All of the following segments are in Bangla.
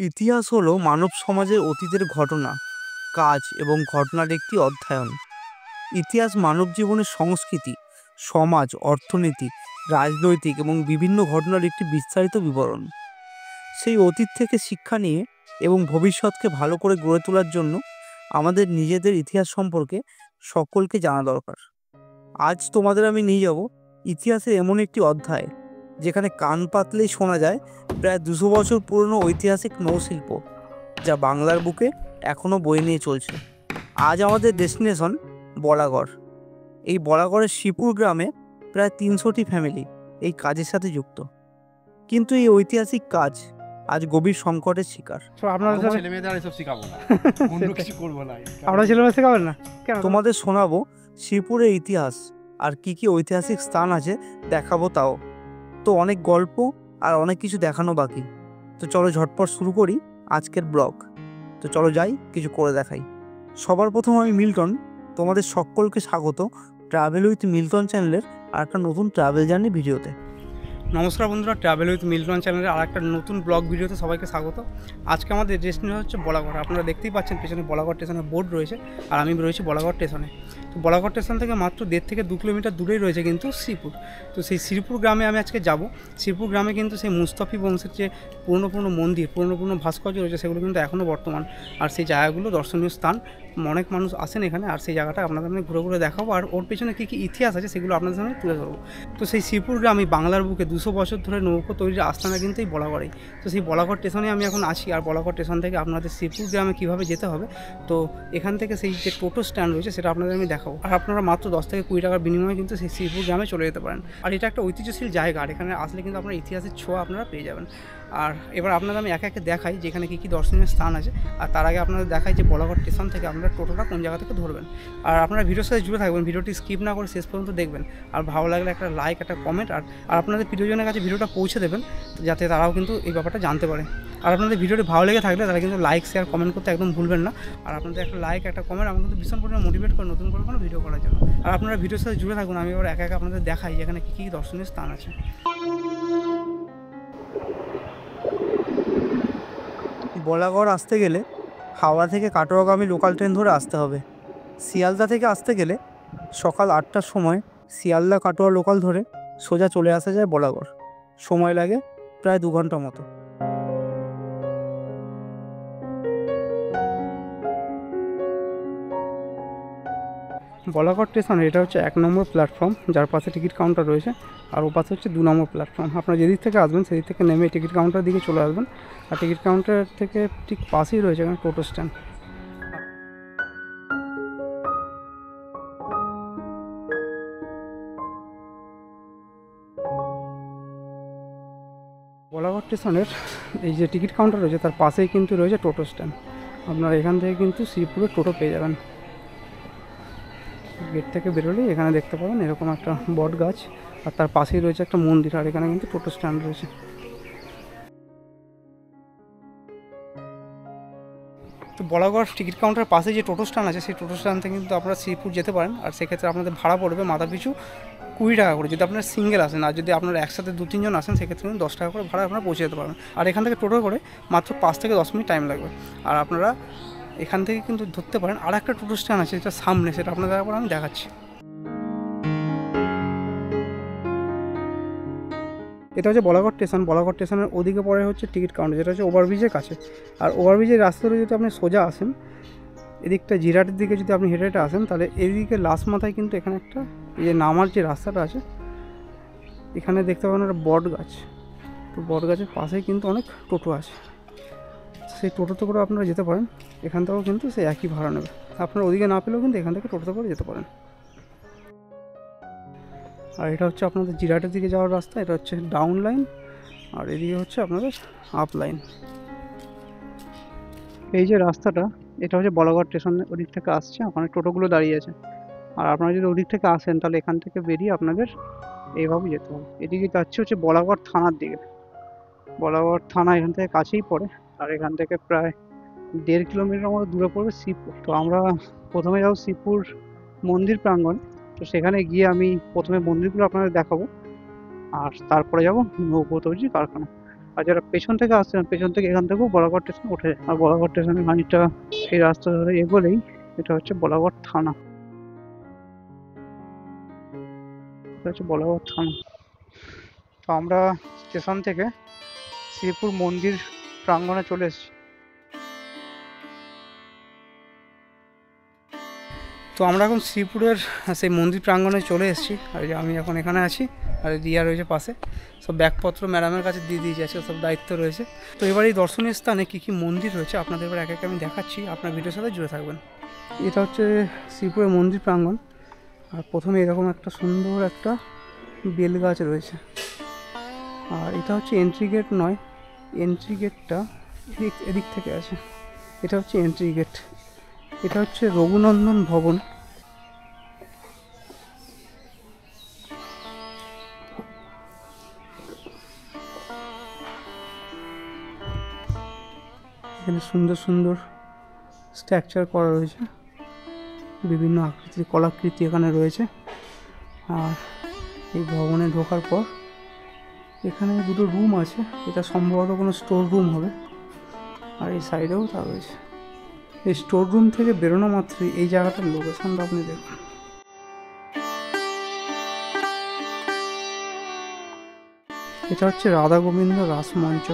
ইতিহাস হলো মানব সমাজের অতীতের ঘটনা, কাজ এবং ঘটনার একটি অধ্যয়ন। ইতিহাস মানব জীবনের সংস্কৃতি, সমাজ, অর্থনীতি, রাজনৈতিক এবং বিভিন্ন ঘটনার একটি বিস্তারিত বিবরণ। সেই অতীত থেকে শিক্ষা নিয়ে এবং ভবিষ্যৎকে ভালো করে গড়ে তোলার জন্য আমাদের নিজেদের ইতিহাস সম্পর্কে সকলকে জানা দরকার। আজ তোমাদের আমি নিয়ে যাব ইতিহাসের এমন একটি অধ্যায় যেখানে কান পাতলেই শোনা যায় প্রায় 200 বছর পুরনো ঐতিহাসিক নৌশিল্প, যা বাংলার বুকে এখনও বয়ে নিয়ে চলছে। আজ আমাদের ডেস্টিনেশন বলাগড়। এই বলাগড়ের শিবপুর গ্রামে প্রায় 300টি ফ্যামিলি এই কাজের সাথে যুক্ত, কিন্তু এই ঐতিহাসিক কাজ আজ গভীর সংকটের শিকার। আপনারা ছেলেমেয়েদের এসব শিখাবো না, অন্য কিছু করবো না। আপনারা ছেলেমেয়ে শেখাবেন না কেন? তোমাদের শোনাবো শিবপুরের ইতিহাস আর কি কি ঐতিহাসিক স্থান আছে দেখাবো। তাও তো অনেক গল্প আর অনেক কিছু দেখানো বাকি। তো চলো ঝটপট শুরু করি আজকের ব্লগ। তো চলো যাই, কিছু করে দেখাই। সবার প্রথম আমি মিল্টন, তোমাদের সকলকে স্বাগত ট্রাভেল উইথ মিল্টন চ্যানেলের আর একটা নতুন ট্রাভেল জার্নি ভিডিওতে। নমস্কার বন্ধুরা, ট্রাভেল উইথ মিল্টন চ্যানেলের আর একটা নতুন ব্লগ ভিডিওতে সবাইকে স্বাগত। আজকে আমাদের ডেস্টিনেশন হচ্ছে বলাগড়। আপনারা দেখতেই পাচ্ছেন পেছনে বলাগড় স্টেশনের বোর্ড রয়েছে, আর আমি রয়েছি বলাগড় স্টেশনে। তো বলাগড় স্টেশন থেকে মাত্র 1.5 থেকে 2 কিলোমিটার দূরেই রয়েছে কিন্তু শ্রীপুর। তো সেই শ্রীপুর গ্রামে আমি আজকে যাব। শ্রীপুর গ্রামে কিন্তু সেই মুস্তাফি বংশের যে পুরনো মন্দির, পুরনো ভাস্কর্য রয়েছে, সেগুলো কিন্তু এখনও বর্তমান। আর সেই জায়গাগুলো দর্শনীয় স্থান, অনেক মানুষ আসেন এখানে। আর সেই জায়গাটা আপনাদের আমি ঘুরে দেখাবো, আর ওর পেছনে কী কী ইতিহাস আছে সেগুলো আপনাদের সামনে তুলে ধরবো। তো সেই শ্রীপুর গ্রামে বাংলার বুকে 200 বছর ধরে নৌকো তৈরির আস্তানা কিন্তু এই বলাগড়েই। তো সেই বলাগড় স্টেশনে আমি এখন আছি, আর বলাগড় স্টেশন থেকে আপনাদের শ্রীপুর গ্রামে কীভাবে যেতে হবে, তো এখান থেকে সেই যে টোটো স্ট্যান্ড রয়েছে সেটা আপনাদের আমি দেখাবো। আর আপনারা মাত্র 10 থেকে 20 টাকার বিনিময়ে কিন্তু সেই শ্রীপুর গ্রামে চলে যেতে পারেন। আর এটা একটা ঐতিহ্যশীল জায়গা, আর এখানে আসলে কিন্তু আপনার ইতিহাসের ছোঁয়া আপনারা পেয়ে যাবেন। আর এবার আপনাদের আমি একে একে দেখাই যে এখানে কী কী দর্শনীয় স্থান আছে। আর তার আগে আপনাদের দেখাই যে বলাগড় স্টেশন থেকে আপনারা টোটোটা কোন জায়গা থেকে ধরবেন। আর আপনারা ভিডিওর সাথে জুড়ে থাকবেন, ভিডিওটি স্কিপ না করে শেষ পর্যন্ত দেখবেন। আর ভালো লাগলে একটা লাইক, একটা কমেন্ট, আর আপনাদের প্রিয়জনের কাছে ভিডিওটা পৌঁছে দেবেন, যাতে তারাও কিন্তু এই ব্যাপারটা জানতে পারে। আর আপনাদের ভিডিওটি ভালো লেগে থাকলে তারা কিন্তু লাইক, শেয়ার, কমেন্ট করতে একদম ভুলবেন না। আর আপনাদের একটা লাইক, একটা কমেন্ট আমাকে কিন্তু ভীষণ পরিমাণে মোটিভেট করে নতুন করে কোনো ভিডিও করার জন্য। আর আপনারা ভিডিওর সাথে জুড়ে থাকুন, আমি এবার একা একা আপনাদের দেখাই যেখানে কী কী দর্শনীয় স্থান আছে। বলাগড় আসতে গেলে হাওড়া থেকে কাটোয়াগামী লোকাল ট্রেন ধরে আসতে হবে। শিয়ালদা থেকে আসতে গেলে সকাল 8টার সময় শিয়ালদা কাটোয়া লোকাল ধরে সোজা চলে আসা যায় বলাগড়। সময় লাগে প্রায় 2 ঘন্টা মতো। বলাগড় স্টেশন এটা হচ্ছে 1 নম্বর প্ল্যাটফর্ম, যার পাশে টিকিট কাউন্টার রয়েছে। আর ও পাশে হচ্ছে 2 নম্বর প্ল্যাটফর্ম। আপনারা যেদিক থেকে আসবেন সেদিক থেকে নেমে টিকিট কাউন্টারের দিকে চলে আসবেন। আর টিকিট কাউন্টার থেকে ঠিক পাশেই রয়েছে এখানে টোটো স্ট্যান্ড। বলাগড় স্টেশনের এই যে টিকিট কাউন্টার রয়েছে তার পাশেই কিন্তু রয়েছে টোটো স্ট্যান্ড। আপনারা এখান থেকে কিন্তু শ্রীপুরে টোটো পেয়ে যাবেন। গেট থেকে বেরোলেই এখানে দেখতে পাবেন এরকম একটা বট গাছ, আর তার পাশেই রয়েছে একটা মন্দির, আর এখানে কিন্তু টোটো স্ট্যান্ড রয়েছে। তো বলাগড় টিকিট কাউন্টারের পাশে যে টোটো স্ট্যান্ড আছে সেই টোটো স্ট্যান্ড থেকে কিন্তু আপনারা শ্রীপুর যেতে পারেন। আর সেক্ষেত্রে আপনাদের ভাড়া পড়বে মাথা পিছু 20 টাকা করে যদি আপনারা সিঙ্গেল আসেন। আর যদি আপনারা একসাথে 2-3 জন আসেন সেক্ষেত্রে কিন্তু 10 টাকা করে ভাড়া আপনারা পৌঁছে যেতে পারবেন। আর এখান থেকে টোটো করে মাত্র 5 থেকে 10 মিনিট টাইম লাগবে। আর আপনারা এখান থেকে কিন্তু ধরতে পারেন আর একটা টোটো স্ট্যান্ড আছে যেটা সামনে, সেটা আপনাদের একবার আমি দেখাচ্ছি। এটা হচ্ছে বলাগড় স্টেশন। বলাগড় স্টেশনের ওদিকে পরে হচ্ছে টিকিট কাউন্টার, যেটা হচ্ছে ওভারব্রিজের কাছে। আর ওভারব্রিজের রাস্তা ধরে যদি আপনি সোজা আসেন, এদিকটা জিরাটের দিকে যদি আপনি হেঁটে আসেন, তাহলে এদিকে লাস্ট মাথায় কিন্তু এখানে একটা এই যে নামার যে রাস্তাটা আছে, এখানে দেখতে পাবেন একটা বট গাছ। তো বট গাছের পাশেই কিন্তু অনেক টোটো আছে, সেই টোটোতে করে আপনারা যেতে পারেন। এখান থেকেও কিন্তু সেই একই ভাড়া নেবে। আপনারা ওদিকে না পেলেও কিন্তু এখান থেকে টোটোতে করে যেতে পারেন। আর এটা হচ্ছে আপনাদের জিরাটের দিকে যাওয়ার রাস্তা, এটা হচ্ছে ডাউন লাইন, আর এদিকে হচ্ছে আপনাদের আপ লাইন। এই যে রাস্তাটা, এটা হচ্ছে বলাগড় স্টেশনের ওদিক থেকে আসছে, ওখানে টোটোগুলো দাঁড়িয়ে আছে। আর আপনারা যদি ওদিক থেকে আসেন তাহলে এখান থেকে বেরিয়ে আপনাদের এইভাবে যেতে হবে। এদিকে যাচ্ছে হচ্ছে বলাগড় থানার দিকে। বলাগড় থানা এখান থেকে কাছেই পড়ে, আর এখান থেকে প্রায় 1.5 কিলোমিটার মতো দূরে পড়বে শ্রীপুর। তো আমরা প্রথমে যাবো শ্রীপুর মন্দির প্রাঙ্গণ। তো সেখানে গিয়ে আমি প্রথমে মন্দিরগুলো আপনাদের দেখাবো, আর তারপরে যাব নৌকো তৈরির কারখানা। আর যারা পেছন থেকে আসছেন পেছন থেকে এখান থেকেও বলাগড় স্টেশন উঠে যায়। আর বলাগড় স্টেশনে খানিকটা এই রাস্তা ধরে এগোলেই এটা হচ্ছে বলাগড় থানা। এটা হচ্ছে বলাগড় থানা। তো আমরা স্টেশন থেকে শ্রীপুর মন্দির প্রাঙ্গণে চলে এসেছি। তো আমরা এখন শ্রীপুরের সেই মন্দির প্রাঙ্গণে চলে এসেছি। আর এই যে আমি এখন এখানে আছি, আর রিয়া রয়েছে পাশে। সব ব্যাগপত্র ম্যাডামের কাছে দিয়ে দিয়েছে, আছে সব দায়িত্ব রয়েছে। তো এবার এই দর্শনীয় স্থানে কী কী মন্দির রয়েছে আপনাদের এবার এক এক আমি দেখাচ্ছি, আপনার ভিডিওর সাথে জুড়ে থাকবেন। এটা হচ্ছে শ্রীপুরের মন্দির প্রাঙ্গণ। আর প্রথমে এরকম একটা সুন্দর একটা বেল গাছ রয়েছে। আর এটা হচ্ছে এন্ট্রি গেট নয়, এন্ট্রি গেটটা এদিক থেকে আছে। এটা হচ্ছে এন্ট্রি গেট। এটা হচ্ছে রঘুনন্দন ভবন। এখানে সুন্দর সুন্দর স্ট্রাকচার করা রয়েছে, বিভিন্ন আকৃতির কলাকৃতি এখানে রয়েছে। আর এই ভবনে ঢোকার পর এখানে দুটো রুম আছে, এটা সম্ভবত কোনো স্টোর রুম হবে। আর এই সাইডেও তা রয়েছে। এই স্টোর রুম থেকে বেরোনো মাত্রই এই জায়গাটার লোকেশনটা আপনি দেখুন। এটা হচ্ছে রাধা গোবিন্দ রাসমঞ্চ।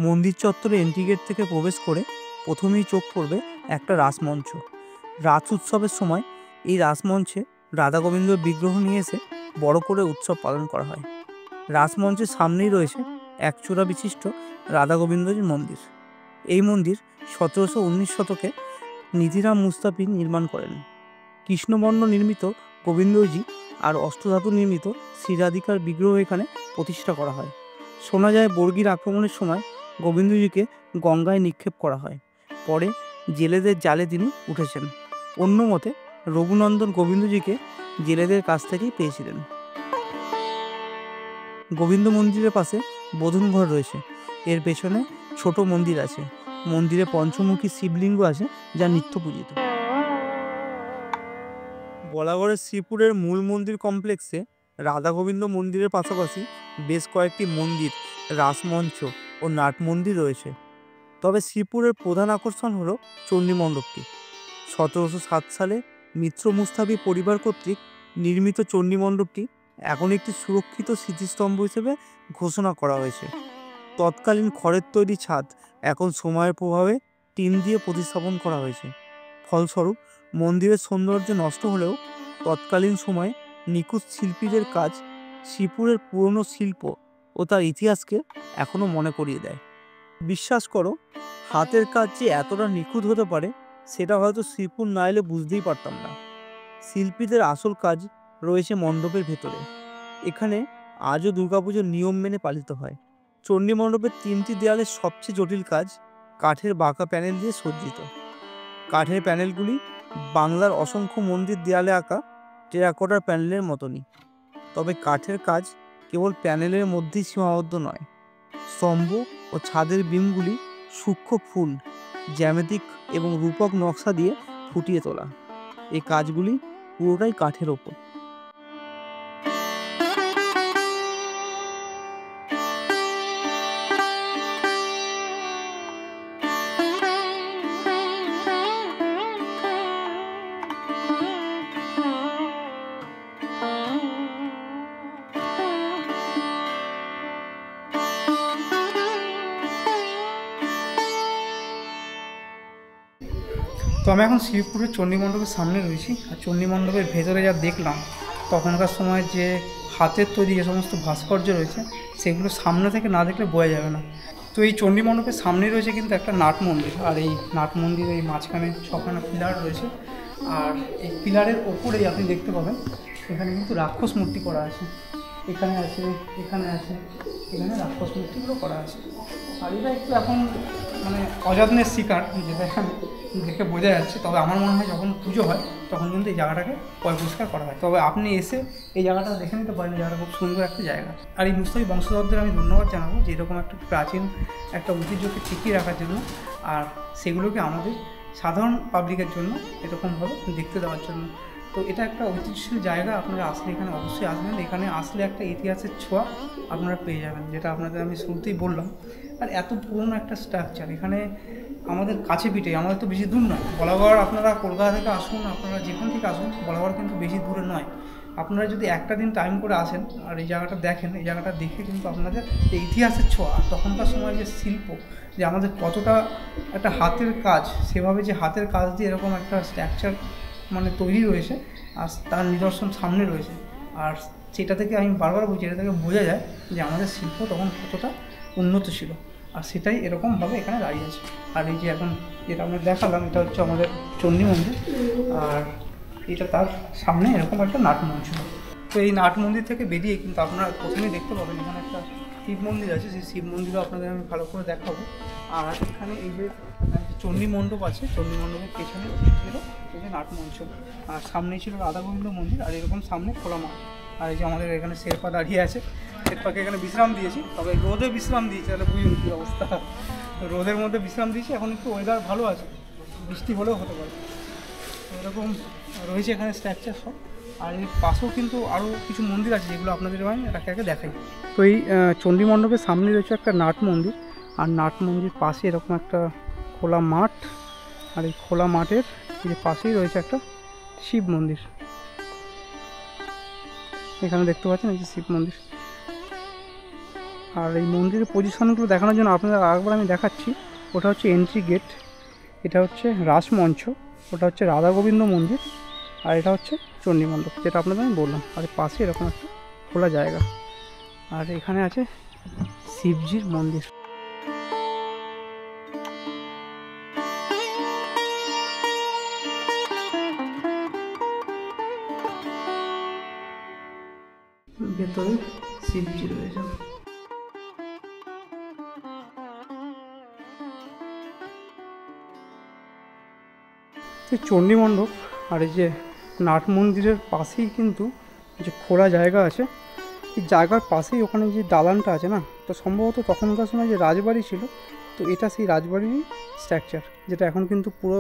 মন্দির চত্বরে এন্ট্রি গেট থেকে প্রবেশ করে প্রথমেই চোখ পড়বে একটা রাসমঞ্চ। রাস উৎসবের সময় এই রাসমঞ্চে রাধা গোবিন্দর বিগ্রহ নিয়ে এসে বড় করে উৎসব পালন করা হয়। রাসমঞ্চের সামনেই রয়েছে একচূড়া বিশিষ্ট রাধা গোবিন্দজির মন্দির। এই মন্দির 1719 শতকে নিধিরাম মুস্তাফি নির্মাণ করেন। কৃষ্ণবর্ণ নির্মিত গোবিন্দজি আর অষ্টধাতু নির্মিত শ্রীরাধিকার বিগ্রহ এখানে প্রতিষ্ঠা করা হয়। শোনা যায় বর্গীর আক্রমণের সময় গোবিন্দজিকে গঙ্গায় নিক্ষেপ করা হয়, পরে জেলেদের জালে তিনি উঠেছেন। অন্য মতে রঘুনন্দন গোবিন্দজিকে জেলেদের কাছ থেকেই পেয়েছিলেন। গোবিন্দ মন্দিরের পাশে বোধন ঘর রয়েছে। এর পেছনে ছোট মন্দির আছে। মন্দিরে পঞ্চমুখী শিবলিঙ্গ আছে, যা নিত্য পূজিত। বলাগড়ের শ্রীপুরের মূল মন্দির কমপ্লেক্সে রাধা গোবিন্দ মন্দিরের পাশাপাশি বেশ কয়েকটি মন্দির, রাসমঞ্চ ও নাট মন্দির রয়েছে। তবে শ্রীপুরের প্রধান আকর্ষণ হলো চণ্ডী মণ্ডপটি। 1707 সালে মিত্র মুস্তাফি পরিবার কর্তৃক নির্মিত চণ্ডী মণ্ডপটি এখন একটি সুরক্ষিত স্মৃতিস্তম্ভ হিসেবে ঘোষণা করা হয়েছে। তৎকালীন খড়ের তৈরি ছাদ এখন সময়ের প্রভাবে টিন দিয়ে প্রতিস্থাপন করা হয়েছে। ফলস্বরূপ মন্দিরের সৌন্দর্য নষ্ট হলেও তৎকালীন সময়ে নিখুঁত শিল্পীদের কাজ শ্রীপুরের পুরনো শিল্প ও তার ইতিহাসকে এখনও মনে করিয়ে দেয়। বিশ্বাস করো, হাতের কাজ যে এতটা নিখুঁত হতে পারে সেটা হয়তো শ্রীপুর না এলে বুঝতেই পারতাম না। শিল্পীদের আসল কাজ রয়েছে মণ্ডপের ভেতরে। এখানে আজও দুর্গাপুজোর নিয়ম মেনে পালিত হয়। চণ্ডী মণ্ডপের 3টি দেয়ালের সবচেয়ে জটিল কাজ কাঠের বাঁকা প্যানেল দিয়ে সজ্জিত। কাঠের প্যানেলগুলি বাংলার অসংখ্য মন্দির দেয়ালে আঁকা টেরাকোটার প্যানেলের মতনই। তবে কাঠের কাজ কেবল প্যানেলের মধ্যেই সীমাবদ্ধ নয়। স্তম্ভ ও ছাদের বিমগুলি সূক্ষ্ম ফুল, জ্যামিতিক এবং রূপক নকশা দিয়ে ফুটিয়ে তোলা। এই কাজগুলি পুরোটাই কাঠের ওপর। তো আমি এখন শ্রীপুরের চণ্ডী মণ্ডপের সামনে রয়েছি। আর চণ্ডী মণ্ডপের ভেতরে যা দেখলাম, তখনকার সময় যে হাতের তৈরি যে সমস্ত ভাস্কর্য রয়েছে সেগুলো সামনে থেকে না দেখলে বোঝা যাবে না। তো এই চণ্ডী মণ্ডপের সামনেই রয়েছে কিন্তু একটা নাট মন্দির। আর এই নাট মন্দিরের এই মাঝখানে 6খানা পিলার রয়েছে। আর এই পিলারের ওপরেই আপনি দেখতে পাবেন এখানে কিন্তু রাক্ষস মূর্তি করা আছে। এখানে আছে, এখানে আছে, এখানে রাক্ষস মূর্তিগুলো করা আছে। আর এটা একটু এখন মানে অযত্নের শিকার, যেটা এখানে দেখে বোঝা যাচ্ছে। তবে আমার মনে হয় যখন পুজো হয় তখন কিন্তু এই জায়গাটাকে পরিষ্কার করা হয়। তবে আপনি এসে এই জায়গাটা দেখে নিতে পারেন, জায়গাটা খুব সুন্দর একটা জায়গা। আর এই মুস্তাফি বংশধরদের আমি ধন্যবাদ জানাবো যে এরকম একটা প্রাচীন একটা ঐতিহ্যকে টিকিয়ে রাখার জন্য, আর সেগুলোকে আমাদের সাধারণ পাবলিকের জন্য এরকমভাবে দেখতে দেওয়ার জন্য। তো এটা একটা ঐতিহ্যশীল জায়গা, আপনারা আসলে এখানে অবশ্যই আসবেন। এখানে আসলে একটা ইতিহাসের ছোঁয়া আপনারা পেয়ে যাবেন, যেটা আপনাদের আমি শুরুতেই বললাম। আর এত পুরনো একটা স্ট্রাকচার এখানে আমাদের কাছে পিঠে, আমাদের তো বেশি দূর নয় বলাগড়। আপনারা কলকাতা থেকে আসুন, আপনারা যেখান থেকে আসুন, বলাগড় কিন্তু বেশি দূরে নয়। আপনারা যদি একটা দিন টাইম করে আসেন আর এই জায়গাটা দেখেন, এই জায়গাটা দেখে কিন্তু আপনাদের এই ইতিহাসের ছোঁয়া, তখনকার সময় যে শিল্প, যে আমাদের কতটা একটা হাতের কাজ, সেভাবে যে হাতের কাজ দিয়ে এরকম একটা স্ট্রাকচার মানে তৈরি রয়েছে, আর তার নিদর্শন সামনে রয়েছে। আর সেটা থেকে আমি বারবার বলছি, এটা থেকে বোঝা যায় যে আমাদের শিল্প তখন কতটা উন্নত ছিল, আর সেটাই এরকমভাবে এখানে দাঁড়িয়ে আছে। আর এই যে এখন যেটা আমরা দেখালাম, এটা হচ্ছে আমাদের চণ্ডী মন্দির, আর এটা তার সামনে এরকম একটা নাট মঞ্চ। তো এই নাট মন্দির থেকে বেরিয়ে কিন্তু আপনারা প্রথমেই দেখতে পাবেন এখানে একটা শিব মন্দির আছে। সেই শিব মন্দিরও আপনাদের আমি ভালো করে দেখাবো। আর এখানে এই যে চণ্ডী মণ্ডপ আছে, চণ্ডী মণ্ডপের পেছনে ছিল এই যে নাট মঞ্চ, আর সামনেই ছিল রাধা গোবিন্দ মন্দির, আর এরকম সামনে খোলা মাঠ। আর এই যে আমাদের এখানে শেরপা দাঁড়িয়ে আছে, শেরপাকে এখানে বিশ্রাম দিয়েছি। তবে রোদে বিশ্রাম দিয়েছি, তাহলে বুঝুন কী অবস্থা। রোদের মধ্যে বিশ্রাম দিয়েছি। এখন একটু ওয়েদার ভালো আছে, বৃষ্টি হলেও হতে পারে। এরকম রয়েছে এখানে স্ট্রাকচার সব। আর এর পাশেও কিন্তু আরও কিছু মন্দির আছে, যেগুলো আপনাদের আমি একে দেখাই। তো এই চণ্ডী মণ্ডপের সামনে রয়েছে একটা নাট মন্দির, আর নাট মন্দির পাশে এরকম একটা খোলা মাঠ, আর এই খোলা মাঠের যে পাশেই রয়েছে একটা শিব মন্দির। এখানে দেখতে পাচ্ছেন এই যে শিব মন্দির। আর এই মন্দিরের পজিশনগুলো দেখানোর জন্য আপনাদের আরেকবার আমি দেখাচ্ছি। ওটা হচ্ছে এন্ট্রি গেট, এটা হচ্ছে রাসমঞ্চ, ওটা হচ্ছে রাধা গোবিন্দ মন্দির, আর এটা হচ্ছে চণ্ডী মণ্ডপ, যেটা আপনাদের আমি বললাম। আর পাশে এরকম একটা খোলা জায়গা, আর এখানে আছে শিবজির মন্দির। ভেতরে শিবজি রয়েছে। চণ্ডী মণ্ডপ আর এই যে নাট মন্দিরের পাশেই কিন্তু যে খোলা জায়গা আছে, এই জায়গার পাশেই ওখানে যে দালানটা আছে না, তো সম্ভবত তখনকার সময় যে রাজবাড়ি ছিল, তো এটা সেই রাজবাড়িরই স্ট্রাকচার, যেটা এখন কিন্তু পুরো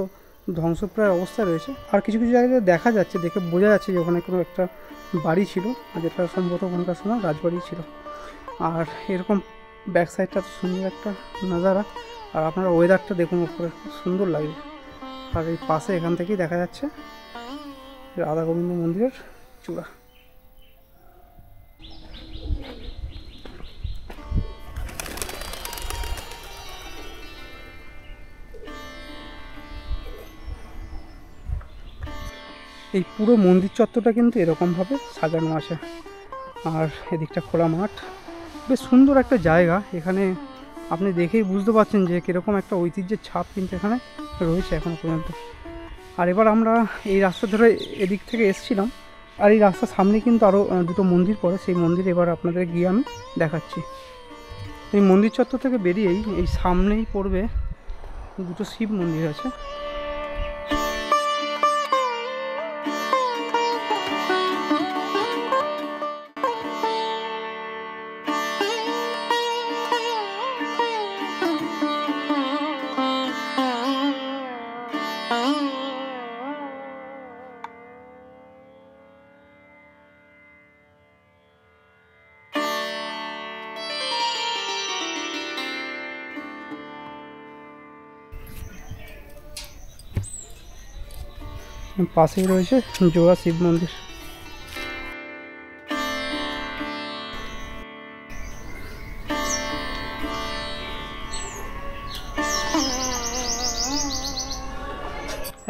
ধ্বংসপ্রায় অবস্থায় রয়েছে। আর কিছু কিছু জায়গায় দেখা যাচ্ছে, দেখে বোঝা যাচ্ছে যে ওখানে কোনো একটা বাড়ি ছিল, যেটা সম্ভবত ওখানকার সময় রাজবাড়ি ছিল। আর এরকম ব্যাক সাইডটা সুন্দর একটা নজারা, আর আপনারা ওয়েদারটা দেখুন, উপরে খুব সুন্দর লাগে। আর এই পাশে এখান থেকেই দেখা যাচ্ছে রাধা গোবিন্দ মন্দিরের চূড়া। এই পুরো মন্দির চত্বরটা কিন্তু এরকমভাবে সাজানো আছে, আর এদিকটা খোলা মাঠ, বেশ সুন্দর একটা জায়গা। এখানে আপনি দেখেই বুঝতে পারছেন যে কীরকম একটা ঐতিহ্যের ছাপ কিন্তু এখানে রয়েছে এখনো পর্যন্ত। আর এবার আমরা এই রাস্তা ধরে এদিক থেকে এসেছিলাম, আর এই রাস্তার সামনে কিন্তু আরও দুটো মন্দির পড়ে, সেই মন্দির এবার আপনাদের গিয়ে আমি দেখাচ্ছি। এই মন্দির চত্বর থেকে বেরিয়েই এই সামনেই পড়বে দুটো শিব মন্দির আছে। পাশেই রয়েছে জোড়া শিব মন্দির।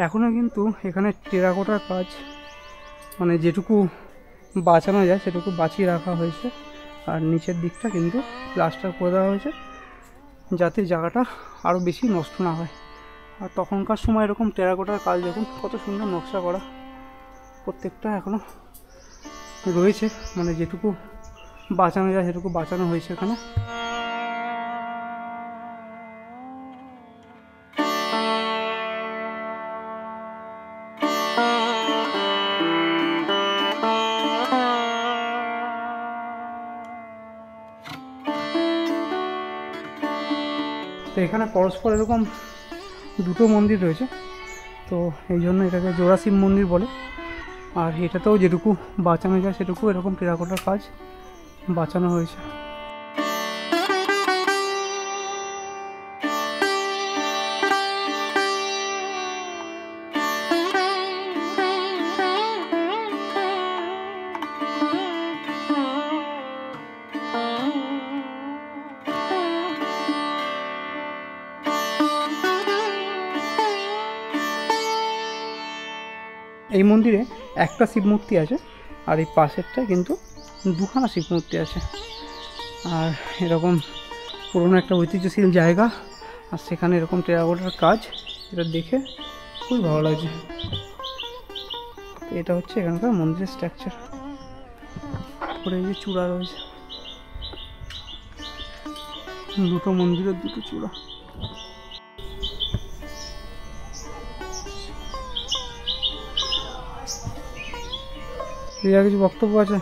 এখনও কিন্তু এখানে টেরাকোটার কাজ, মানে যেটুকু বাঁচানো যায় সেটুকু বাঁচিয়ে রাখা হয়েছে, আর নিচের দিকটা কিন্তু প্লাস্টার করে দেওয়া হয়েছে, যাতে জায়গাটা আরও বেশি নষ্ট না হয়। আর তখনকার সময় এরকম টেরাকোটার কাজ দেখুন কত সুন্দর নকশা করা, প্রত্যেকটা এখনও রয়েছে, মানে যেটুকু বাঁচানো যায় সেটুকু বাঁচানো হয়েছে এখানে। এখানে পরস্পর এরকম দুটো মন্দির রয়েছে, তো এই জন্য এটাকে জোড়া শিব মন্দির বলে। আর এটাতেও যেটুকু বাঁচানো যায় সেটুকু এরকম টেরাকোটার কাজ বাঁচানো হয়েছে। এই মন্দিরে একটা শিব মূর্তি আছে, আর এই পাশেরটায় কিন্তু দুখানা শিব মূর্তি আছে। আর এরকম পুরনো একটা ঐতিহ্যশীল জায়গা, আর সেখানে এরকম টেরাকোটার কাজ, এটা দেখে খুবই ভালো লাগছে। এটা হচ্ছে এখানকার মন্দিরের স্ট্রাকচার। উপরে এই যে চূড়া রয়েছে, দুটো মন্দিরের দুটো চূড়া। রিয়া কিছু বক্তব্য আছে?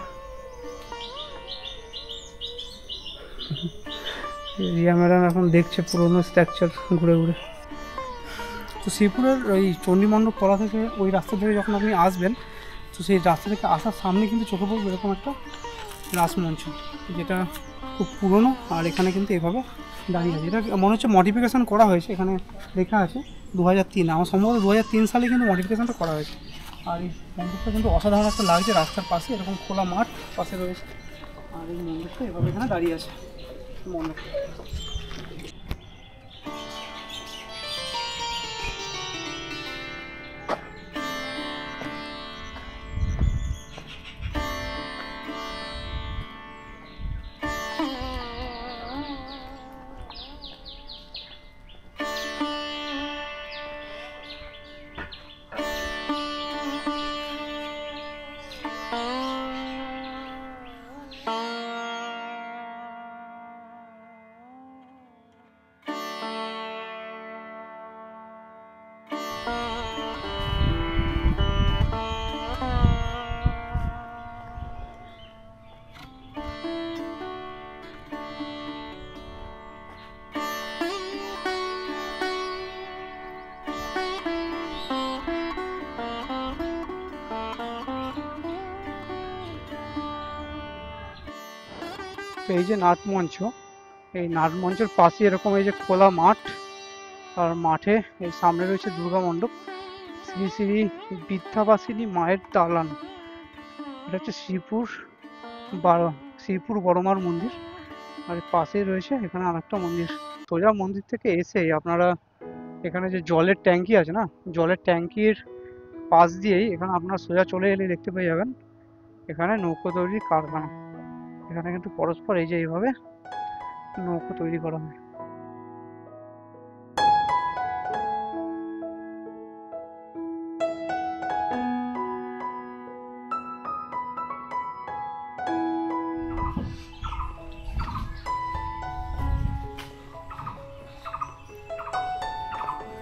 রিয়া ম্যাডাম এখন দেখছে পুরোনো স্ট্রাকচার ঘুরে ঘুরে। তো শ্রীপুরের ওই চণ্ডীমণ্ডপ তলা থেকে ওই রাস্তা থেকে যখন আপনি আসবেন, তো সেই রাস্তা থেকে আসার সামনে কিন্তু চোখে পড়বে এরকম একটা রাসমঞ্চ, যেটা খুব পুরনো। আর এখানে কিন্তু এভাবে দাঁড়িয়ে আছে, এটা মনে হচ্ছে মডিফিকেশান করা হয়েছে। এখানে লেখা আছে 2003, আমার সম্ভবত 2003 সালে কিন্তু মডিফিকেশানটা করা হয়েছে। আর এই মন্দিরটা কিন্তু অসাধারণ একটা লাগছে, রাস্তার পাশে এরকম খোলা মাঠ পাশে রয়েছে। আর এই মন্দিরটা এভাবে এখানে দাঁড়িয়ে আছে মন্দিরটা। তো এই যে নাটমঞ্চ, এই নাটমঞ্চের পাশে এরকম এই যে খোলা মাঠ, আর মাঠে এই সামনে রয়েছে দুর্গা মণ্ডপ, শ্রী শ্রী বিদ্যাবাসিনী মায়ের দালান। এটা হচ্ছে শ্রীপুর বড়মার মন্দির। আর পাশেই রয়েছে এখানে আরেকটা মন্দির। সোজা মন্দির থেকে এসে আপনারা এখানে যে জলের ট্যাঙ্কি আছে না, জলের ট্যাঙ্কির পাশ দিয়েই এখানে আপনারা সোজা চলে এলে দেখতে পেয়ে যাবেন এখানে নৌকো তৈরির কারখানা। এখানে কিন্তু পরস্পর এই যে এইভাবে নৌকো তৈরি করা হয়।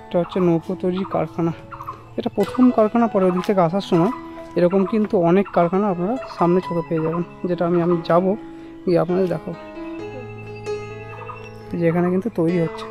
এটা হচ্ছে নৌকো তৈরির কারখানা। এটা প্রথম কারখানা, পরে ওদিক থেকে আসার সময় এরকম কিন্তু অনেক কারখানা আপনারা সামনে চোখে পেয়ে যাবেন, যেটা আমি যাবো গিয়ে আপনাদের দেখাবো, যেখানে কিন্তু তৈরি হচ্ছে।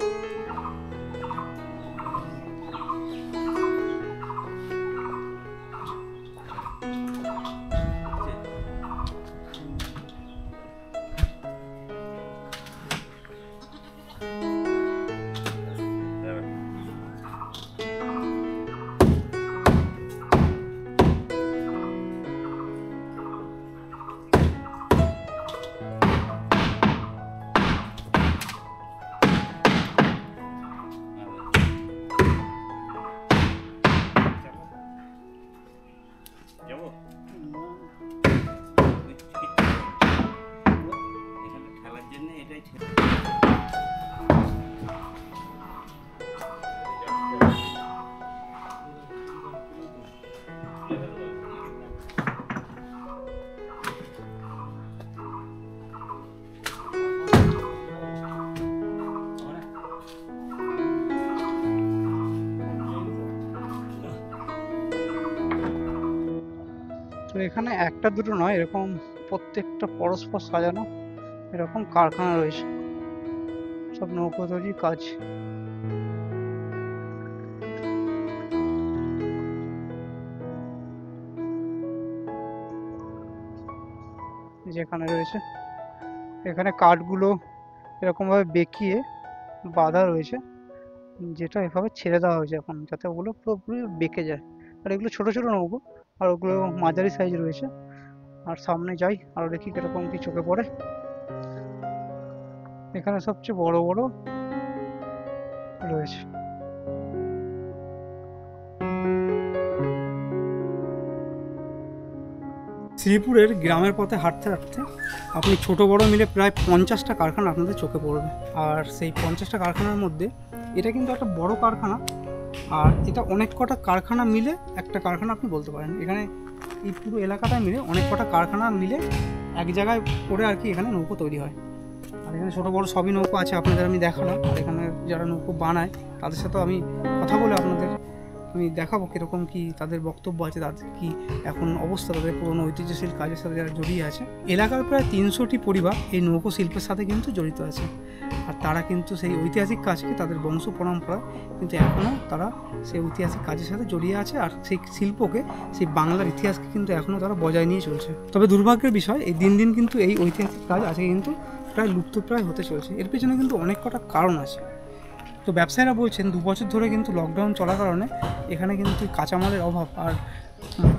তো এখানে একটা দুটো নয়, এরকম প্রত্যেকটা পরস্পর সাজানো এরকম কারখানা রয়েছে। সব নৌকো তৈরির কাজ। যেখানে রয়েছে এখানে কাঠগুলো এরকমভাবে বেঁকিয়ে বাঁধা রয়েছে, যেটা এভাবে ছেড়ে দেওয়া হয়েছে এখন, যাতে ওগুলো পুরোপুরি বেঁকে যায়। আর এগুলো ছোট ছোট নৌকো, আর ওগুলো মাঝারি সাইজ রয়েছে। আর সামনে যাই আর দেখি কিরকম কি চোখে পড়ে। এখানে সবচেয়ে বড় বড় রয়েছে। শ্রীপুরের গ্রামের পথে হাঁটতে হাঁটতে আপনি ছোট বড় মিলে প্রায় 50টা কারখানা আপনাদের চোখে পড়বে। আর সেই 50টা কারখানার মধ্যে এটা কিন্তু একটা বড় কারখানা, আর এটা অনেক কটা কারখানা মিলে একটা কারখানা আপনি বলতে পারেন। এখানে এই পুরো এলাকাটা মিলে অনেক কটা কারখানা মিলে এক জায়গায় করে আর কি এখানে নৌকো তৈরি হয়। আর এখানে ছোটো বড়ো সবই নৌকো আছে, আপনাদের আমি দেখালাম। আর এখানে যারা নৌকো বানায় তাদের সাথেও আমি কথা বলে আপনাদের আমি দেখাবো কীরকম কী তাদের বক্তব্য আছে, তাদের কী এখন অবস্থা, তাদের পুরনো ঐতিহ্যশীল কাজের সাথে যারা জড়িয়ে আছে। এলাকার প্রায় 300টি পরিবার এই নৌকো শিল্পের সাথে কিন্তু জড়িত আছে। আর তারা কিন্তু সেই ঐতিহাসিক কাজকে তাদের বংশ পরম্পরা কিন্তু এখনও তারা সেই ঐতিহাসিক কাজের সাথে জড়িয়ে আছে। আর সেই শিল্পকে, সেই বাংলার ইতিহাসকে কিন্তু এখনও তারা বজায় নিয়ে চলছে। তবে দুর্ভাগ্যের বিষয়, এই দিন দিন কিন্তু এই ঐতিহাসিক কাজ আজকে কিন্তু প্রায় লুপ্তপ্রায় হতে চলছে। এর পেছনে কিন্তু অনেক কটা কারণ আছে। তো ব্যবসায়ীরা বলছেন 2 বছর ধরে কিন্তু লকডাউন চলার কারণে এখানে কিন্তু কাঁচামালের অভাব আর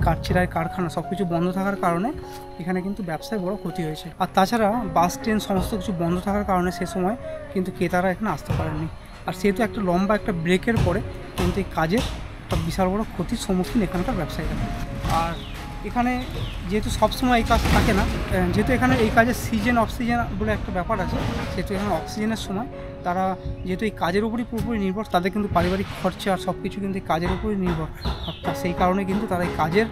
কাঠচিরাই কারখানা সব কিছু বন্ধ থাকার কারণে এখানে কিন্তু ব্যবসায় বড় ক্ষতি হয়েছে। আর তাছাড়া বাস ট্রেন সমস্ত কিছু বন্ধ থাকার কারণে সে সময় কিন্তু ক্রেতারা এখানে আসতে পারেননি। আর সেহেতু একটা লম্বা একটা ব্রেকের পরে কিন্তু এই কাজের একটা বিশাল বড় ক্ষতির সম্মুখীন এখানকার ব্যবসায়ীরা। আর এখানে যেহেতু সবসময় এই কাজ থাকে না, যেহেতু এখানে এই কাজের সিজন অফ সিজন বলে একটা ব্যাপার আছে, সেহেতু এখানে অক্সিজেনের সময় তারা যেহেতু এই কাজের উপরই পুরোপুরি নির্ভর, তাদের কিন্তু পারিবারিক খরচা আর সব কিছু কিন্তু এই কাজের উপরই নির্ভর। আর সেই কারণে কিন্তু তারা এই কাজের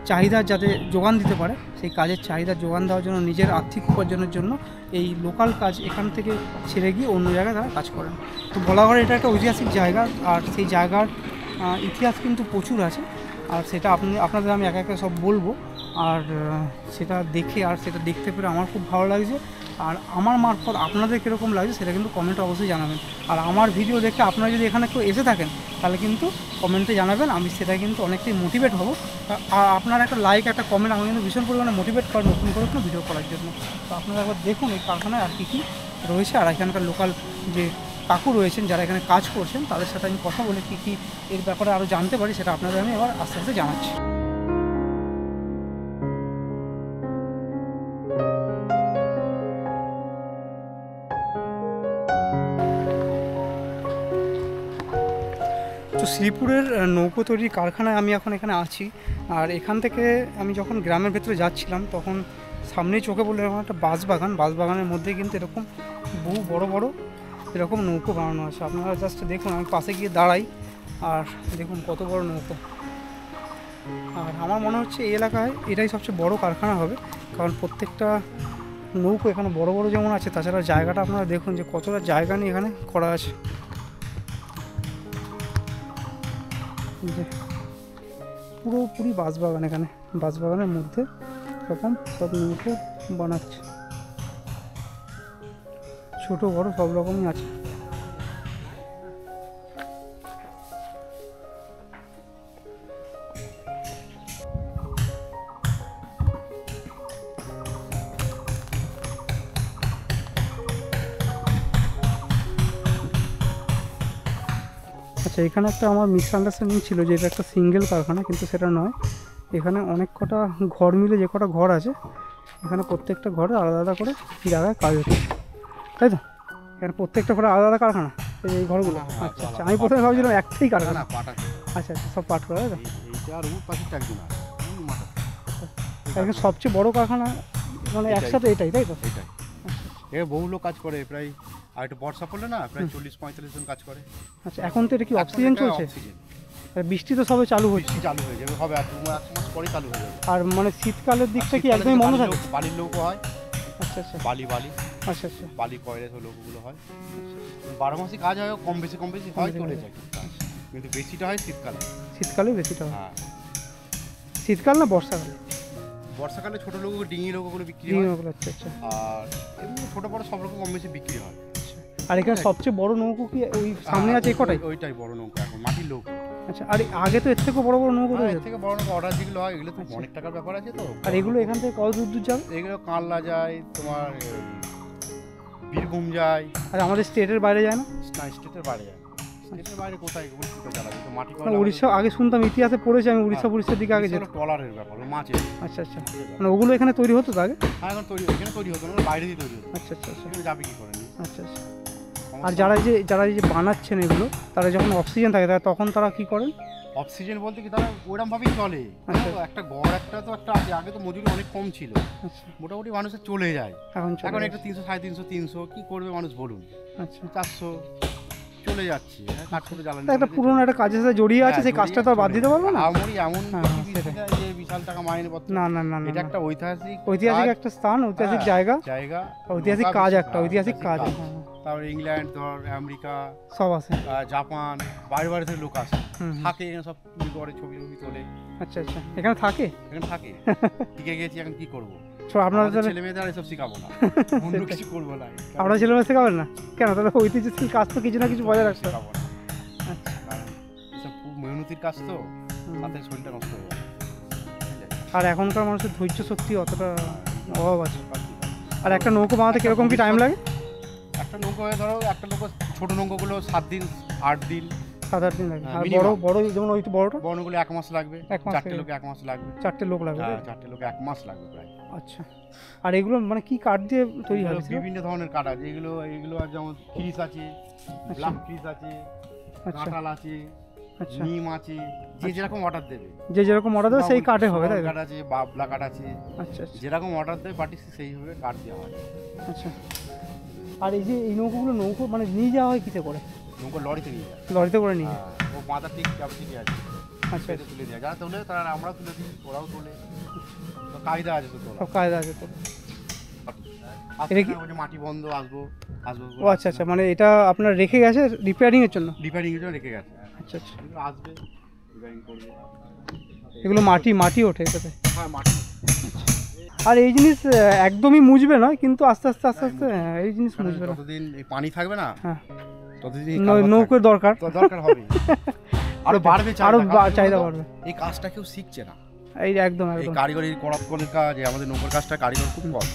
চাহিদা যাতে যোগান দিতে পারে, সেই কাজের চাহিদা যোগান দেওয়ার জন্য নিজের আর্থিক উপার্জনের জন্য এই লোকাল কাজ এখান থেকে ছেড়ে গিয়ে অন্য জায়গায় তারা কাজ করেন। তো বলাগড় এটা একটা ঐতিহাসিক জায়গা, আর সেই জায়গার ইতিহাস কিন্তু প্রচুর আছে। আর সেটা আপনাদের আমি একা একা সব বলবো। আর সেটা দেখে আর সেটা দেখতে পেরে আমার খুব ভালো লাগছে। আর আমার মারফত আপনাদের কীরকম লাগছে সেটা কিন্তু কমেন্টে অবশ্যই জানাবেন। আর আমার ভিডিও দেখে আপনারা যদি এখানে কেউ এসে থাকেন তাহলে কিন্তু কমেন্টে জানাবেন, আমি সেটা কিন্তু অনেকটাই মোটিভেট হব। আর আপনার একটা লাইক একটা কমেন্ট আমাকে কিন্তু ভীষণ পরিমাণে মোটিভেট করে নতুন করে কোনো ভিডিও করার জন্য। তো আপনারা একবার দেখুন এই কারখানায় আর কী কী রয়েছে। আর এখানকার লোকাল যে কাকু রয়েছেন যারা এখানে কাজ করছেন তাদের সাথে আমি কথা বলে কী কী এর ব্যাপারে আরও জানতে পারি সেটা আপনাদের আমি এবার আস্তে আস্তে জানাচ্ছি। তো শ্রীপুরের নৌকো তৈরির কারখানায় আমি এখন এখানে আছি। আর এখান থেকে আমি যখন গ্রামের ভেতরে যাচ্ছিলাম তখন সামনেই চোখে পড়লো এরকম একটা বাঁশবাগানের মধ্যে কিন্তু এরকম বহু বড় বড় এরকম নৌকো বানানো আছে। আপনারা জাস্ট দেখুন, আমি পাশে গিয়ে দাঁড়াই আর দেখুন কত বড় নৌকো। আর আমার মনে হচ্ছে এই এলাকায় এটাই সবচেয়ে বড় কারখানা হবে, কারণ প্রত্যেকটা নৌকো এখানে বড় বড় যেমন আছে, তাছাড়া জায়গাটা আপনারা দেখুন যে কতটা জায়গা নিয়ে এখানে করা আছে। পুরোপুরি বাঁশবাগান, এখানে বাঁশবাগানের মধ্যে এরকম সব নৌকো বানাচ্ছে, ছোট বড় সব রকমই আছে। আচ্ছা, এখানে একটা আমার মিসআন্ডারস্ট্যান্ডিং ছিল যে এটা একটা সিঙ্গেল কারখানা, কিন্তু সেটা নয়। এখানে অনেক কটা ঘর মিলে যে কটা ঘর আছে, এখানে প্রত্যেকটা ঘরে আলাদা আলাদা করে জায়গায় কাজ হচ্ছে, তাই তো? এখানে প্রত্যেকটা ঘরে আলাদা আলাদা কারখানা, এই ঘরগুলো। আচ্ছা আচ্ছা, আমি প্রথমে ভাবছিলাম একটাই কারখানা। আচ্ছা আচ্ছা, সব পাঠ করা, তাই তো? এখানে সবচেয়ে বড় কারখানা মানে একসাথে এটাই, তাই তো? বহু লোক কাজ করে, প্রায় আর একটু বর্ষা পড়লে না প্রায় 40-45 জন কাজ করে। আচ্ছা, এখন তো এটা কি অক্সিজেন চলছে? বৃষ্টি তো সবে চালু হচ্ছে, চালু হয়ে যাবে, হবে আর 1 মাস পরেই চালু হয়ে যাবে। আর মানে শীতকালের দিকটা কি একদমই বন্ধ থাকে? বালির লোকও হয়। আচ্ছা আচ্ছা, বালি আচ্ছা আচ্ছা, বালি কয়লা লোকগুলো হয়। 12 মাসই কাজ হয়, কম বেশি হয়, চলে যায়। কিন্তু বেশিটা হয় শীতকালে বেশিটা হয়। হ্যাঁ, শীতকাল না বর্ষাকালে? বর্ষাকালে ছোট লোক ডিঙি লোকগুলো বিক্রি ডিঙি হয়। লোকগুলো, আচ্ছা আচ্ছা। আর এমনি ছোট বড় সব রকম কম বেশি বিক্রি হয়। আর এখানে সবচেয়ে বড় নৌকো কি ওই সামনে আছে এই কটাই? ওইটাই বড় নৌকা, এখন মাটির নৌকা। আচ্ছা, আর আগে তো এর থেকে বড় বড় নৌকো এর রয়েছে। থেকে বড় নৌকা অর্ডার যেগুলো হয় এগুলো তো অনেক টাকার ব্যাপার আছে তো। আর এগুলো এখান থেকে কত দূর দূর যাবে? এগুলো কানলা যায়, তোমার বীরভূম যায়। আর আমাদের স্টেটের বাইরে যায় না? না, স্টেটের বাইরে যায়। স্টেটের বাইরে কোথায় উড়িষ্যা চালাবে তো মাটি না, কয়লা। উড়িষ্যা আগে শুনতাম, ইতিহাসে পড়েছি আমি, উড়িষ্যার দিকে আগে যেত। ট্রলারের ব্যাপার, মাছের। আচ্ছা আচ্ছা, মানে ওগুলো এখানে তৈরি হতো তো আগে? হ্যাঁ, এখন এখানে তৈরি হতো না, বাইরে দিয়ে তৈরি হতো। আচ্ছা আচ্ছা আচ্ছা এখানে যাবে কি করে নি? আচ্ছা আচ্ছা। আর যারা এই যে বানাচ্ছেন এগুলো, তারা যখন অক্সিজেন থাকে তখন তারা কি করেন? অক্সিজেন বলতে কি তারা ওরকম ভাবেই চলে। আচ্ছা। একটা ঘর একটা তো একটা আছে, আগে তো মজুরি অনেক কম ছিল, আচ্ছা, মোটামুটি মানুষের চলে যায়। এখন এখন একটা 300, 350, 300 কি করবে মানুষ বলুন? আচ্ছা, 400 চলে যাচ্ছে। কাঠ করে জ্বালানি একটা পুরোনো একটা কাজের সাথে জড়িয়ে আছে, সেই কাজটা তো আর বাদ দিতে পারবো না। আমরি এমন হ্যাঁ, যে বিশাল টাকা মাইনে পত্র। না না না এটা না, একটা ঐতিহাসিক একটা স্থান, ঐতিহাসিক হ্যাঁ, জায়গা, ঐতিহাসিক নৌকা কাজ, বেশি, একটা ঐতিহাসিক কাজ। হ্যাঁ, তারপরে ইংল্যান্ড, ধর আমেরিকা, সব আছে। জাপান, বাইরে বাইরে থেকে লোক আসে, হুম, হুম। থাকে এখানে সব করে ছবি তোলে। আচ্ছা আচ্ছা, এখানে থাকে? এখানে থাকে। টিকে গেছি, এখন কি করবো? আপনারা আমাদের ছেলে মেয়েদের আর এসব শিখাবো না, অন্য কিছু করবো না। আপনারা ছেলেমেয়ে শেখাবেন না কেন? তাহলে ঐতিহ্যশীল কাজ তো কিছু না কিছু বজায় রাখতে হবে। শেখাবো না, আচ্ছা, কারণ এসব খুব মেহনতির কাজ তো, হুম। তাতে শরীরটা নষ্ট হয়ে যায়। বুঝলে? আর এখনকার মানুষের ধৈর্য শক্তি অতটা অভাব আছে। কাজ কি করে? আর একটা নৌকো বানাতে কিরকম কি টাইম লাগে? একটা নৌকা হয়ে ধরো, একটা নৌকা, ছোট নৌকাগুলো 7 দিন 8 দিন, 7-8 দিন লাগে। হ্যাঁ, আর minimum। বড় যেমন ওই বড়টা বড়গুলো 1 মাস লাগবে, 1 মাস 4টে লাগে। লোকে 1 মাস লাগবে। 4টে লোক লাগবে। হ্যাঁ, 4টে লোকে 1 মাস লাগবে প্রায়। আচ্ছা, আর এগুলো মানে কি কাঠ দিয়ে তৈরি এগুলো হবে? বিভিন্ন ধরনের কাঠ আছে, এগুলো আর যেমন খিরিস আছে, ব্ল্যাক খিরিস আছে, আচ্ছা কাঁঠাল আছে, আচ্ছা, নিম আছে, যে যেরকম অর্ডার দেবে। যে যেরকম অর্ডার দেবে সেই কাঠে হবে, তাই তো? কাঠ আছে, বাবলা কাঠ আছে, আচ্ছা আচ্ছা যেরকম অর্ডার দেবে পার্টি সেইভাবে কাঠ দেওয়া হয়। আচ্ছা। আর এই যে এই নৌকো মানে নিয়ে যাওয়া হয় কিসে করে? নৌকা লরিতে নিয়ে যায়। লরিতে করে নিয়ে যায়? ও মাথা ঠিক ঠিকই আছে, আচ্ছা, সেটা তুলে দেয়। যারা তোলে তারা, আমরাও তুলে দিই, ওরাও তোলে, তো কায়দা আছে তো তোলা। সব কায়দা আছে তো। আজকে এটা কি? না, ওই যে মাটি বন্ধ, আসবো ও আচ্ছা আচ্ছা, মানে এটা আপনার রেখে গেছে রিপেয়ারিংয়ের জন্য? রিপেয়ারিং এর জন্য রেখে গেছে। আচ্ছা আচ্ছা, এগুলো আসবে, রিপেয়ারিং করবে। এগুলো মাটি ওঠে এটাতে? হ্যাঁ, মাটি। আর এই জিনিস একদমই মুজবে না, কিন্তু আস্তে আস্তে এই জিনিস কারণ মুজবে না। যতদিন এই পানি থাকবে না, হ্যাঁ, ততদিন এই কারবার নৌকোর দরকার। থাকবে। তো দরকার হবে, আরো বাড়বে চাহিদা। আরো কারণ চাহিদা বলতো, বাড়বে। এই কাজটা কেউ শিখছে না। এই একদম এই একদম। কারিগরি করাতকলের কাজ, এই আমাদের নৌকার কাজটা কারিগর খুব কম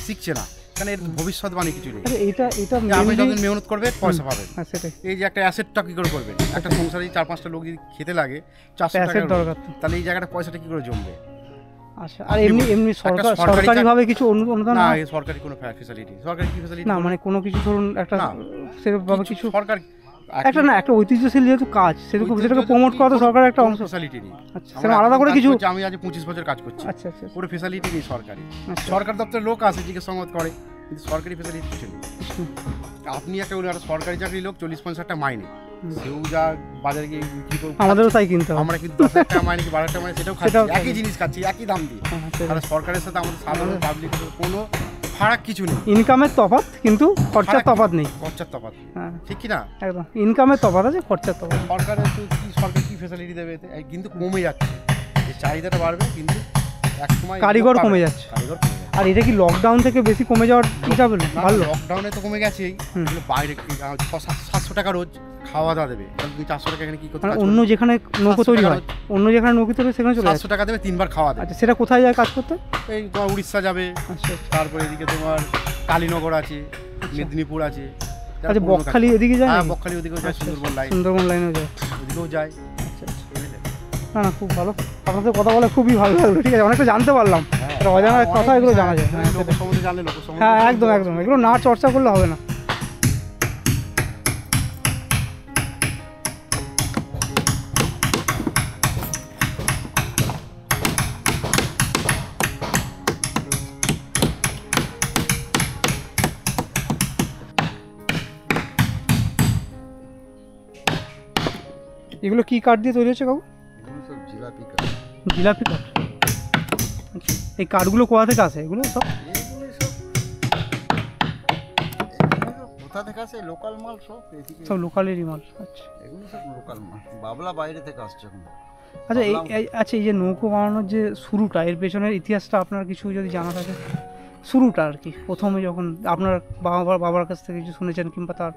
শিখছে না, কারণ এর ভবিষ্যৎ বাণী কিছু নেই। আচ্ছা, এটা আপনি mainly- যতদিন মেহনত করবেন পয়সা পাবেন। হ্যাঁ, সেটাই। এই যে একটা অ্যাসেটটা কি করে করবেন? একটা সংসারে 4-5টা লোক যদি খেতে লাগে 400 টাকা অ্যাসেট দরকার তো। তাহলে এই জায়গাটা পয়সাটা কি করে জমবে? আচ্ছা, আর এমনি একটা সরকারি সরকারি ভাবে কিছু অনুদান না, হয়? এই সরকারি কোনো ফ্যাসিলিটি, সরকারি কি ফ্যাসিলিটি? না, মানে কোনো কিছু ধরুন একটা না। সেরকম ভাবে কিছু সরকার একটা ঐতিহ্যশীল যেহেতু কাজ, সেটাকে প্রমোট করা তো সরকারের একটা অংশ। ফ্যাসিলিটি নেই। আচ্ছা, সেরকম আলাদা করে কিছু? আমি আজ 25 বছর কাজ করছি, আচ্ছা আচ্ছা পুরো ফ্যাসিলিটি নেই সরকারি। আচ্ছা। সরকার দপ্তরের লোক আছে, জিজ্ঞেস সংবাদ করে, কিন্তু সরকারি ফ্যাসিলিটি কিছু নেই। আপনি একটা সরকারি চাকরি লোক, 40-50 টাকা মাইনে, সেও যা বাজারে গিয়ে বিক্রি করবো, আমাদেরও তাই কিনতে হবে। আমরা কিন্তু 10,000 টাকা মাইনে কি 12 টাকা মাইনে সেটাও খাচ্ছি, সেটাও একই খাচ্ছি। জিনিস খাচ্ছি, একই দাম দিয়ে। হ্যাঁ, সেটাই। তাহলে সরকারের সাথে আমাদের সাধারণ পাবলিকের কোনো ফারাক কিছু নেই, ইনকামের তফাৎ, কিন্তু খরচার তফাৎ নেই। খরচার তফাৎ, হ্যাঁ, ঠিক কি না? একদম ইনকামের তফাৎ আছে, খরচার তফাৎ। সরকার কি ফ্যাসিলিটি দেবে এতে? কিন্তু কমে যাচ্ছে, এই চাহিদাটা বাড়বে, কিন্তু এক সময় কারিগর কমে যাচ্ছে। কারিগর কমে যাচ্ছে। আর এটা কি লকডাউন থেকে বেশি কমে যাওয়ার হিসাবে ভালো? লকডাউনে তো কমে গেছেই, হুম। কিন্তু বাইরে 700 টাকা রোজ খাওয়া দাওয়া দেবে, তাহলে তুমি 400 টাকা এখানে কি করতে? মানে অন্য যেখানে নৌকো 700 তৈরি টাকা হয়, অন্য যেখানে নৌকো তৈরি হয় সেখানে চলে যাচ্ছে। 700 টাকা দেবে, 3 বার খাওয়া দেবে। আচ্ছা, সেটা কোথায় যায় কাজ করতে? এই তোমার উড়িষ্যা যাবে, আচ্ছা তারপরে এদিকে তোমার কালীনগর আছে, মেদিনীপুর আছে, যারা আচ্ছা, পুরনো কাজ- বকখালি এদিকে যায় হ্যাঁ, নাকি? বকখালি ওদিকেও যায়, আচ্ছা, সুন্দরবন লাইন সুন্দরবন লাইনেও যায়। ওদিকেও যায়। আচ্ছা আচ্ছা, না না, খুব ভালো। আপনার সাথে কথা বলে খুবই ভালো লাগলো। ঠিক আছে, অনেকটা জানতে পারলাম, একটা অজানা কথা, এগুলো জানা যায়। হ্যাঁ, লোক সেটাই। সম্বন্ধে জানলে লোক সম্বন্ধে হ্যাঁ, একদম একদম, এগুলো না চর্চা করলে হবে না। এগুলো কি কাঠ দিয়ে তৈরি হচ্ছে কাকু? এগুলো সব জিলাপি কাঠ। জিলাপি কাঠ? আচ্ছা, এই কাঠগুলো কোথা থেকে আসে এগুলো সব? এগুলো সব কোথা থেকে আসে? লোকাল মাল সব, এদিকে সব লোকালেরই মাল। আচ্ছা এগুলো সব লোকাল মাল, বাবলা বাইরে থেকে আসছে এখন। আচ্ছা, আচ্ছা, এই যে নৌকো বানানোর যে শুরুটা, এর পেছনের ইতিহাসটা আপনার কিছু যদি জানা থাকে? শুরুটা আর কি, প্রথমে যখন আপনার বাবার কাছ থেকে কিছু শুনেছেন কিংবা তার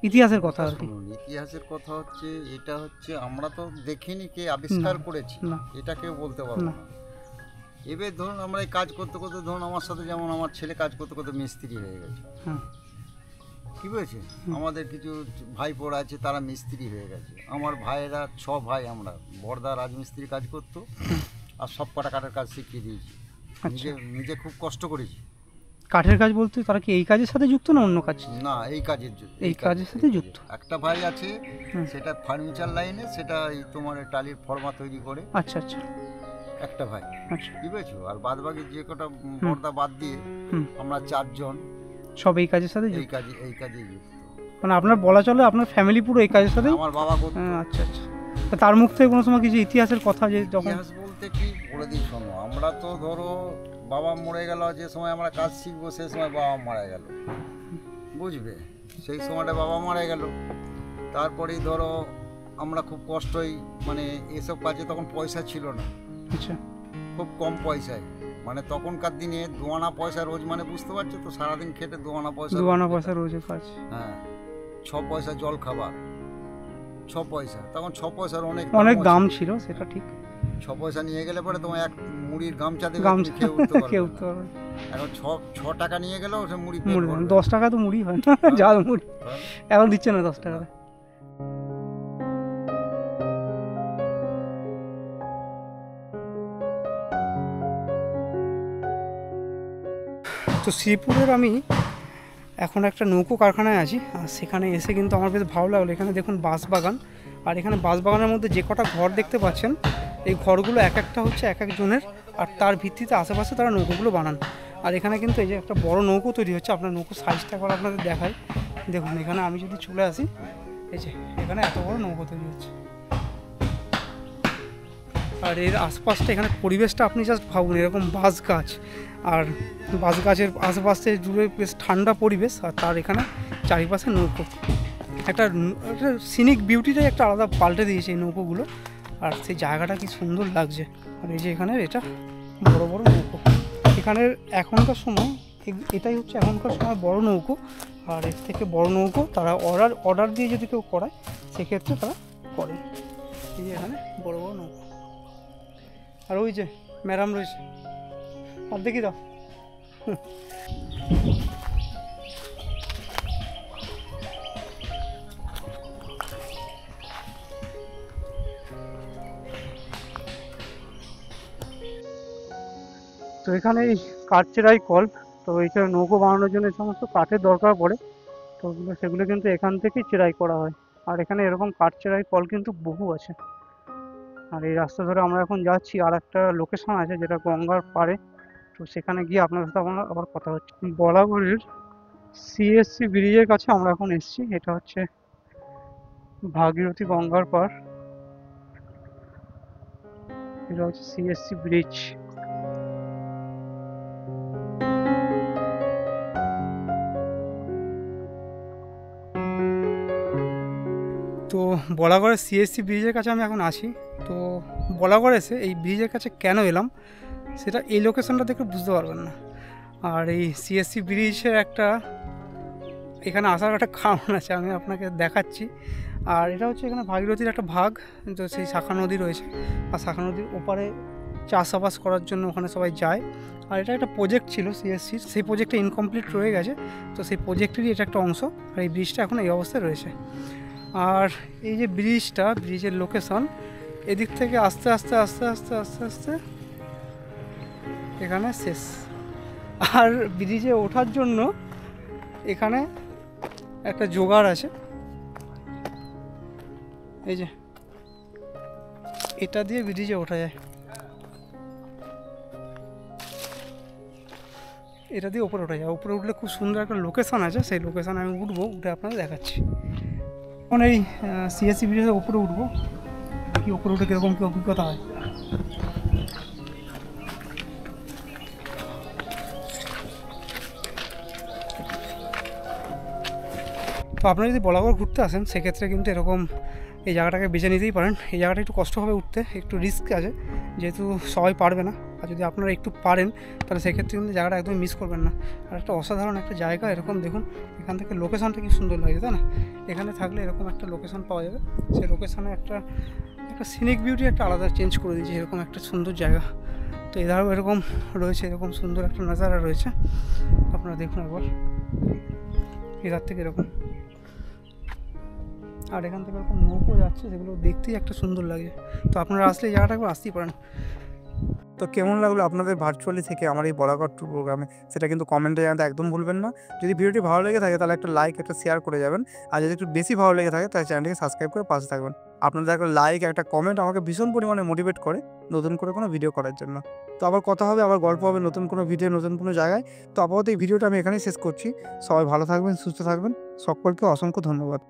ইতিহাসের কথা আর কি। শুনুন, ইতিহাসের কথা হচ্ছে, এটা হচ্ছে আমরা তো দেখিনি কে আবিষ্কার করেছি, না। এটা কেউ বলতে পারবো না। না। এবার ধরুন আমরা এই কাজ করতে করতে, ধরুন আমার সাথে যেমন আমার ছেলে কাজ করতে করতে মিস্ত্রি হয়ে গেছে, হ্যাঁ। কি বলছে, আমাদের কিছু ভাইপোরা আছে তারা মিস্ত্রি হয়ে গেছে। আমার ভাইয়েরা 6 ভাই, আমরা বড়দা রাজমিস্ত্রি কাজ করতো, আর সব কটা কাঠের কাজ শিখিয়ে দিয়েছি। নিজে নিজে খুব কষ্ট করেছি। কাঠের কাজ বলতে তারা কি এই কাজের সাথে যুক্ত না অন্য কাজ? না, এই কাজের জন্য, এই কাজের সাথে যুক্ত। একটা ভাই আছে, হুম। সেটা ফার্নিচার লাইনে, সেটা এই তোমার টালির ফর্মা তৈরি করে, আচ্ছা আচ্ছা একটা ভাই, আচ্ছা। কি বুঝেছো। আর বাদ বাকি যে কটা বড়দা বাদ দিয়ে হুম। আমরা 4 জন সব এই কাজের সাথে এই যুক্ত। কাজে যুক্ত। মানে আপনার বলা চলে আপনার ফ্যামিলি পুরো এই কাজের সাথে। আমার বাবা করতো। আচ্ছা আচ্ছা। তা তার মুখ থেকে কোনো সময় কিছু ইতিহাসের কথা যে যখন ইতিহাস বলতে কি বলে দিই শোনো, আমরা তো ধরো বাবা মরে গেল, যে সময় আমরা কাজ শিখবো সেই সময় বাবা মারা গেল, বুঝবে, সেই সময়টা বাবা মারা গেল। তারপরেই ধরো আমরা খুব কষ্টই, মানে এসব কাজে তখন পয়সা ছিল না, আচ্ছা খুব কম পয়সায়, মানে তখনকার দিনে 2 আনা পয়সা রোজ, মানে বুঝতে পারছো তো, সারাদিন খেটে 2 আনা পয়সা, 2 আনা পয়সা রোজের কাজ। হ্যাঁ, 6 পয়সা জল খাবার, 6 পয়সা, তখন 6 পয়সার অনেক অনেক দাম ছিল। ছিল সেটা ঠিক। 6 পয়সা নিয়ে গেলে পরে তোমার এক মুড়ির গামছা দেবে, গামছা তুমি খেয়ে উঠতে পারবে কেউ না। তো এখন 6 টাকা নিয়ে গেলেও সে মুড়ি পেট মুড়ি ভরবে। 10 টাকা তো মুড়ি হয় না, জাল মুড়ি এখন দিচ্ছে না 10 টাকা। তো শ্রীপুরের আমি এখন একটা নৌকো কারখানায় আছি, আর সেখানে এসে কিন্তু আমার বেশ ভালো লাগলো। এখানে দেখুন বাঁশবাগান, আর এখানে বাঁশবাগানের মধ্যে যে কটা ঘর দেখতে পাচ্ছেন, এই ঘরগুলো এক একটা হচ্ছে এক একজনের, আর তার ভিত্তিতে আশেপাশে তারা নৌকোগুলো বানান। আর এখানে কিন্তু এই যে একটা বড় নৌকো তৈরি হচ্ছে, আপনার নৌকো সাইজটা একবার আপনাদের দেখায়। দেখুন এখানে আমি যদি চলে আসি, এই যে এখানে এত বড় নৌকো তৈরি হচ্ছে, আর এর আশপাশটা এখানে পরিবেশটা আপনি জাস্ট ভাবুন, এরকম বাঁশ গাছ, আর বাঁশ গাছের আশেপাশে জুড়ে বেশ ঠান্ডা পরিবেশ, আর তার এখানে চারিপাশে নৌকো, একটা সিনিক বিউটিটাই একটা আলাদা পাল্টে দিয়েছে এই নৌকোগুলো, আর সেই জায়গাটা কি সুন্দর লাগছে। আর এই যে এখানে এটা বড় বড় নৌকো, এখানের এখনকার সময় এটাই হচ্ছে এখনকার সময় বড় নৌকো, আর এর থেকে বড় নৌকো তারা অর্ডার দিয়ে যদি কেউ করায় সেক্ষেত্রে তারা করে। এই যে এখানে বড় বড় নৌকো, আর ওই যে ম্যাডাম রয়েছে, আর দেখি দাও। তো এখানে এই কাঠ চেরাই কল, তো এইটা নৌকো বানানোর জন্য এই সমস্ত কাঠের দরকার পড়ে, তো সেগুলো কিন্তু এখান থেকেই চেরাই করা হয়। আর এখানে এরকম কাঠ চেরাই কল কিন্তু বহু আছে। আর এই রাস্তা ধরে আমরা এখন যাচ্ছি, আর একটা লোকেশন আছে যেটা গঙ্গার পাড়ে, তো সেখানে গিয়ে আপনার সাথে আবার কথা হচ্ছে। বলাগড়ের সিএসসি ব্রিজের কাছে আমরা এখন এসেছি, এটা হচ্ছে ভাগীরথী গঙ্গার পাড়, এটা হচ্ছে সিএসসি ব্রিজ। তো বলাগড়ের সিএসসি ব্রিজের কাছে আমি এখন আছি। তো বলাগড় এসে এই ব্রিজের কাছে কেন এলাম সেটা এই লোকেশনটা দেখে বুঝতে পারবেন না। আর এই সিএসসি ব্রিজের এখানে আসার একটা কারণ আছে, আমি আপনাকে দেখাচ্ছি। আর এটা হচ্ছে এখানে ভাগীরথীর একটা ভাগ, তো সেই শাখা নদী রয়েছে, আর শাখা নদীর ওপারে চাষাবাস করার জন্য ওখানে সবাই যায়। আর এটা একটা প্রজেক্ট ছিল সিএসসির, সেই প্রজেক্টটা ইনকমপ্লিট রয়ে গেছে, তো সেই প্রজেক্টেরই এটা একটা অংশ। আর এই ব্রিজটা এখন এই অবস্থায় রয়েছে। আর এই যে ব্রিজের লোকেশন, এদিক থেকে আস্তে আস্তে আস্তে আস্তে আস্তে আস্তে এখানে শেষ। আর ব্রিজে ওঠার জন্য এখানে একটা জোগাড় আছে, এই যে এটা দিয়ে ব্রিজে ওঠা যায়, এটা দিয়ে উপরে ওঠা যায়। উপরে উঠলে খুব সুন্দর একটা লোকেশন আছে, সেই লোকেশানে আমি উঠবো, উঠে আপনাদের দেখাচ্ছি। এখন এই সিএসসি ব্রিজের উপরে উঠবো, দেখি উপরে উঠে কীরকম কী অভিজ্ঞতা হয়। তো আপনারা যদি বলাগড় ঘুরতে আসেন সেক্ষেত্রে কিন্তু এরকম এই জায়গাটাকে বেছে নিতেই পারেন। এই জায়গাটা একটু কষ্ট হবে উঠতে, একটু রিস্ক আছে, যেহেতু সবাই পারবে না। আর যদি আপনারা একটু পারেন তাহলে সেক্ষেত্রে কিন্তু জায়গাটা একদম মিস করবেন না। আর একটা অসাধারণ একটা জায়গা, এরকম দেখুন এখান থেকে লোকেশনটা কি সুন্দর লাগে, তাই না? এখানে থাকলে এরকম একটা লোকেশন পাওয়া যাবে, সেই লোকেশনে একটা সিনিক বিউটি একটা আলাদা চেঞ্জ করে দিয়েছে, এরকম একটা সুন্দর জায়গা। তো এধারেও এরকম রয়েছে, এরকম সুন্দর একটা নাজারা রয়েছে, আপনারা দেখুন একবার এধার থেকে এরকম। আর এখান থেকে এরকম নৌকো যাচ্ছে, সেগুলো দেখতেই একটা সুন্দর লাগে। তো আপনারা আসলে এই জায়গাটা একবার আসতেই পারেন। তো কেমন লাগলো আপনাদের ভার্চুয়ালি থেকে আমার এই বলাগড় ট্যুর প্রোগ্রামে, সেটা কিন্তু কমেন্টে জানাতে একদম ভুলবেন না। যদি ভিডিওটি ভালো লেগে থাকে তাহলে একটা লাইক, একটা শেয়ার করে যাবেন। আর যদি একটু বেশি ভালো লেগে থাকে তাহলে চ্যানেলটিকে সাবস্ক্রাইব করে পাশে থাকবেন। আপনাদের একটা লাইক, একটা কমেন্ট আমাকে ভীষণ পরিমাণে মোটিভেট করে নতুন করে কোনো ভিডিও করার জন্য। তো আবার কথা হবে, আবার গল্প হবে নতুন কোনো ভিডিও, নতুন কোনো জায়গায়। তো আপাতত এই ভিডিওটা আমি এখানেই শেষ করছি। সবাই ভালো থাকবেন, সুস্থ থাকবেন, সকলকে অসংখ্য ধন্যবাদ।